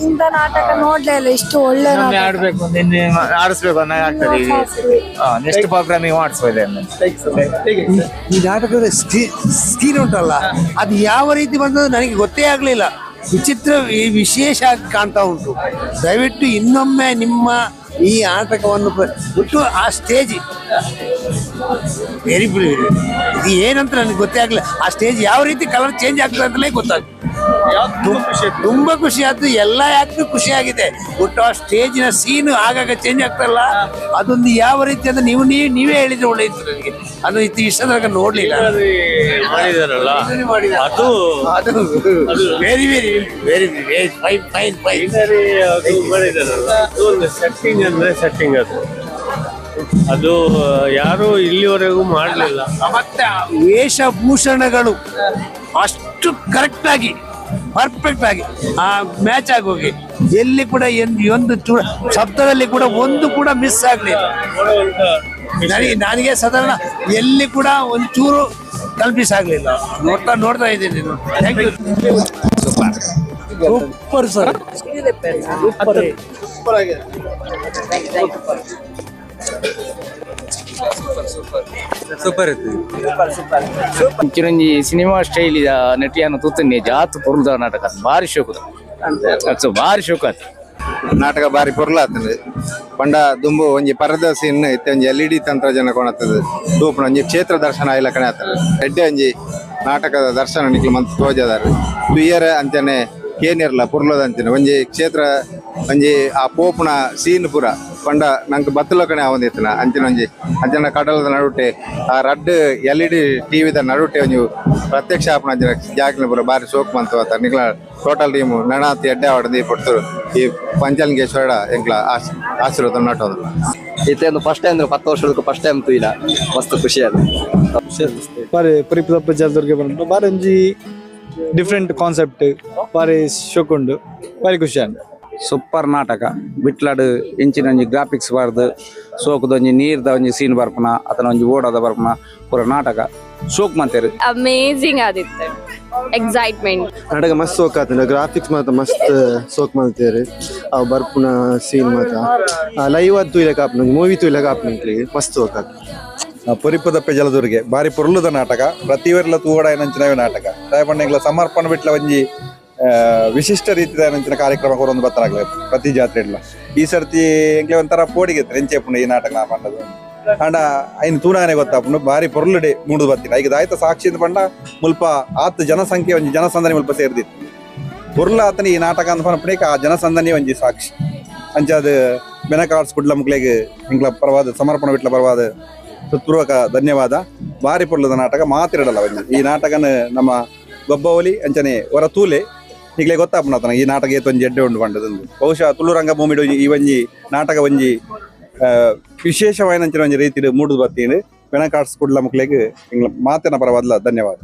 ಇಂಥ ನಾಟಕ ನೋಡ್ಲೇ ಇಲ್ಲ, ಇಷ್ಟು ಒಳ್ಳೆ ಆಡ್ಬೇಕು ಆಡಿಸ್ಬೇಕು ಅನ್ನೋ ಆಗ್ತದೆ. ನೆಕ್ಸ್ಟ್ ಪ್ರೋಗ್ರಾಮಿಗೆ ಮಾಡಿಸ್ಬೋದು. ಈ ನಾಟಕದ ಸ್ಕ್ರೀನ್ ಉಂಟಲ್ಲ, ಅದು ಯಾವ ರೀತಿ ಬಂದದ್ದು ನನಗೆ ಗೊತ್ತೇ ಆಗ್ಲಿಲ್ಲ. ವಿಚಿತ್ರ ವಿಶೇಷ ಆಗಿ ಕಾಣ್ತಾ ಉಂಟು. ದಯವಿಟ್ಟು ಇನ್ನೊಮ್ಮೆ ನಿಮ್ಮ ಈ ನಾಟಕವನ್ನು ಬಿಟ್ಟು ಆ ಸ್ಟೇಜ್ ವೆರಿ ಇದು ಏನಂತ ನನಗೆ ಗೊತ್ತೇ ಆಗಲಿಲ್ಲ. ಆ ಸ್ಟೇಜ್ ಯಾವ ರೀತಿ ಕಲರ್ ಚೇಂಜ್ ಆಗ್ತದೆ ಅಂತಲೇ ಗೊತ್ತಾಗ್ತದೆ. ತುಂಬಾ ಖುಷಿ ಆಯ್ತು. ಎಲ್ಲ ಯಾಕೆ ಖುಷಿ ಆಗಿದೆ. ಒಟ್ಟು ಆ ಸ್ಟೇಜಿನ ಸೀನ್ ಆಗಾಗ ಚೇಂಜ್ ಆಗ್ತಲ್ಲ, ಅದೊಂದು ಯಾವ ರೀತಿ ಅಂತ ನೀವೇ ಹೇಳಿದ್ರೆ ಒಳ್ಳೆ ಇತ್ತು ನನಗೆ. ಅದು ಇಷ್ಟ ತನಕ ನೋಡ್ಲಿಲ್ಲ. ಅದು very very very very fine fine fine. Setting ಅಂದ್ರೆ ಸೆಟ್ಟಿಂಗ್ ಅದು ಯಾರು ಇಲ್ಲಿವರೆಗೂ ಮಾಡಲಿಲ್ಲ. ಮತ್ತೆ ವೇಷಭೂಷಣಗಳು ಅಷ್ಟು ಕರೆಕ್ಟ್ ಆಗಿ ಪರ್ಫೆಕ್ಟ್ ಆಗಿ ಆ ಮ್ಯಾಚ್ ಆಗೋಗಿ ಎಲ್ಲಿ ಕೂಡ ಒಂದು ಶಬ್ದದಲ್ಲಿ ಕೂಡ ಒಂದು ಕೂಡ ಮಿಸ್ ಆಗ್ಲಿಲ್ಲ. ನನಗೆ ಸಾಧಾರಣ ಎಲ್ಲಿ ಕೂಡ ಒಂಚೂರು ಕನ್ಫ್ಯೂಸ್ ಆಗ್ಲಿಲ್ಲ. ನೋಡ್ತಾ ಇದ್ದೀನಿ. Thank you. Super sir, super ಇತ್ತು. ಚಿರಂಜಿ ಸಿನಿಮಾ ಸ್ಟೈಲ್ ನಟಿಯನ್ನು ತೂತನ್ನೇ ಜಾತ್ ಪೊರ್ಲದ ನಾಟಕ ಭಾರಿ ಶೋಕದ ಭಾರಿ ಶೋಕಾತ್ ನಾಟಕ ಬಾರಿ ಪೊರ್ಲ ಆಗ್ತದೆ. ಪಂಡ ದುಂಬು ಒಂಜಿ ಪರದ ಸೀನ್ ಇತ್ತೆ ಒಂಜಿ LED ತಂತ್ರಜ್ಞಾನ ಕೊಣತ್ತದ ತೂಪುನ ಒಂಜಿ ಕ್ಷೇತ್ರ ದರ್ಶನ ಆಯ್ಲ ಕಣೆ ಆಗ್ತದೆ. ಎಡ್ಡೆ ಒಂಜಿ ನಾಟಕದ ದರ್ಶನ ನಿಕ್ಲು ಮಂತ್ ತೋಜದಾರ ತುಯ್ಯರ ಅಂಚನೆ ಕೇನಿರ್ಲ ಪುರ್ಲದ ಅಂಚನೆ ಒಂಜಿ ಕ್ಷೇತ್ರ ಒಂಜಿ ಆ ಪೋಪುನ ಸೀನ್ ಪೂರ ಪಂಡ ನಂಗೆ ಬತ್ತಲ ಕಣೆ ಆವಂದಿತ್ತನ ಅಂಚಿನ ಒಂಜಿ ಅಂಚನ ಕಡಲದ ನಡುಟೆ ಆ ರಡ್ LED ಟಿವಿದ ನಡುಟೆ ಒಂಜಿ ಪ್ರತ್ಯಕ್ಷ ಆಪಣ ಅಂಚಿನ ಜಾಕಿನ ಪೂರ ಬಾರಿ ಸೋಕ್ ಮಂತು ಆತ ನಿಕ್ಲ ಟೋಟಲ್ ಟೀಮ್ ನಣಾತಿ ಎಡ್ಡೆ ಆವಡದಿ ಪಡ್ತರು ಈ ಪಂಚಲಿಂಗೇಶ್ವರ ಎಂಕ್ಲ ಆಶೀರ್ವಾದ ನಟೋದು ಇತ್ತೇನು ಫಸ್ಟ್ ಟೈಮ್ 10 ವರ್ಷದ ಫಸ್ಟ್ ಟೈಮ್ ತುಯಿಲ ಮಸ್ತ್ ಖುಷಿ ಆದ. ಬಾರಿ ಪರಿಪುರಪ್ಪ ಜಲದುರ್ಗ ಬಂದು ಬಾರಿ ಒಂಜಿ ಡಿಫ್ರೆಂಟ್ ಕಾನ್ಸೆಪ್ಟ್ ಬಾರಿ ಶೋಕುಂಡು ಬಾರಿ ಖುಷಿ ಆದ. ಸೂಪರ್ ನಾಟಕ ಬಿಟ್ಲಾಡು ಇಂಚಿನ ಒಂಜಿ ಗ್ರಾಫಿಕ್ಸ್ ಬಾರ್ದು ಸೋಕದ ಒಂಜಿ ನೀರ್ದ ಒಂಜಿ ಸೀನ್ ಬರ್ಪನ ಅತನ ಒಂಜಿ ಓಡದ ಬರ್ಪನ ಪೂರ ನಾಟಕ ಸೋಕ್ ಮಂತೇರು ಅಮೇಜಿಂಗ್ ಆದಿತ್ತು. ಎಕ್ಸೈಟ್ಮೆಂಟ್ ನಾಟಕ ಮಸ್ತ್ ಸೋಕ್ ಆತನ. ಗ್ರಾಫಿಕ್ಸ್ ಮಾತ್ರ ಮಸ್ತ್ ಸೋಕ್ ಮಾಡ್ತೇರಿ. ಅವು ಬರ್ಪುನ ಸೀನ್ ಮಾತ್ರ ಲೈವ್ ಅದು ತುಯ್ಲಕ ಆಪ್ನ ಮೂವಿ ತುಯ್ಲಕ ಆಪ್ನ ಮಸ್ತ್ ಸೋಕ್ ಆತ. ಪುರಿಪದಪ್ಪೆ ಜಲದುರ್ಗೆ ಬಾರಿ ಪೊರ್ಲುದ ನಾಟಕ ಪ್ರತಿವರ್ಲ ತೂವಡ ಏನಂಚಿನವೇ ನಾಟಕ ದಯಪಂಡ ಸಮರ್ಪಣೆ ಬಿಟ್ಲ ಒಂಜಿ ವಿಶಿಷ್ಟ ರೀತಿಯ ನಂಚಿನ ಕಾರ್ಯಕ್ರಮ ಕೊರೊಂದು ಬತ್ತರಾಗ್ಲ ಪ್ರತಿ ಜಾತ್ರೆ ಇಲ್ಲ. ಈ ಸರ್ತಿ ಎಂಕ್ಲೆ ಒಂಥರ ಪೋಡಿಗೆ ಎಂಚೆಪುಂಡು ಈ ನಾಟಕ ನಾ ಪಂಡದು ಅಂಡ ಐನು ತೂಣಾನೆ ಗೊತ್ತಾಪುಂಡು ಬಾರಿ ಪೊರ್ಲುಡೆ ಮೂಡು ಬತ್ತಿನ ಈಗ ದಾಯ್ತ ಸಾಕ್ಷಿ ಪಂಡ ಮುಲ್ಪ ಆತ ಜನಸಂಖ್ಯೆ ಒಂಜಿ ಜನಸಂದಣಿ ಮುಲ್ಪ ಸೇರ್ದಿತ್ತು ಪೊರ್ಲ ಆತನ ಈ ನಾಟಕ ಅಂತ ಪಂಡ ಆ ಜನಸಂದಣಿ ಒಂಜಿ ಸಾಕ್ಷಿ ಅಂಚಾದ ಬೆನಕಾಡ್ಸ್ ಕುಡ್ಲ ಮುಕ್ಲೆಗೆ ಇಂಕ್ಲ ಪರವಾದ ಸಮರ್ಪಣೆ ಬಿಟ್ಲ ಪರವಾದ ಹೃತ್ಪೂರ್ವಕ ಧನ್ಯವಾದ. ಬಾರಿ ಪೊರ್ಲದ ನಾಟಕ ಮಾತಿರಡಲ್ಲ ಈ ನಾಟಕನ ನಮ್ಮ ಗೊಬ್ಬವಲಿ ಅಂಚನೆ ಹೊರ ತೂಲೆ ಈಗಲೇ ಗೊತ್ತಾಪುನ ಈ ನಾಟಕ ಏತೊಂಜಿ ಎಡ್ಡೆ ಉಂಡು ಪಂಡದೊಂದು ಬಹುಶಃ ತುಳುರಂಗ ಭೂಮಿಡು ಈ ಒಂಜಿ ನಾಟಕ ಒಂಜಿ ವಿಶೇಷವಾಯಿನಂಚಿನ ಒಂಜಿ ರೀತಿ ಮೂಡುದು ಬತ್ತೀನಿ ಬೆನಕಾಡ್ಸ್ ಕುಡ್ಲ ಮುಕ್ಲೆಗೆ ಇಂಗ್ಲ ಮಾತಿನ ಪರವಾದ್ಲ ಧನ್ಯವಾದ.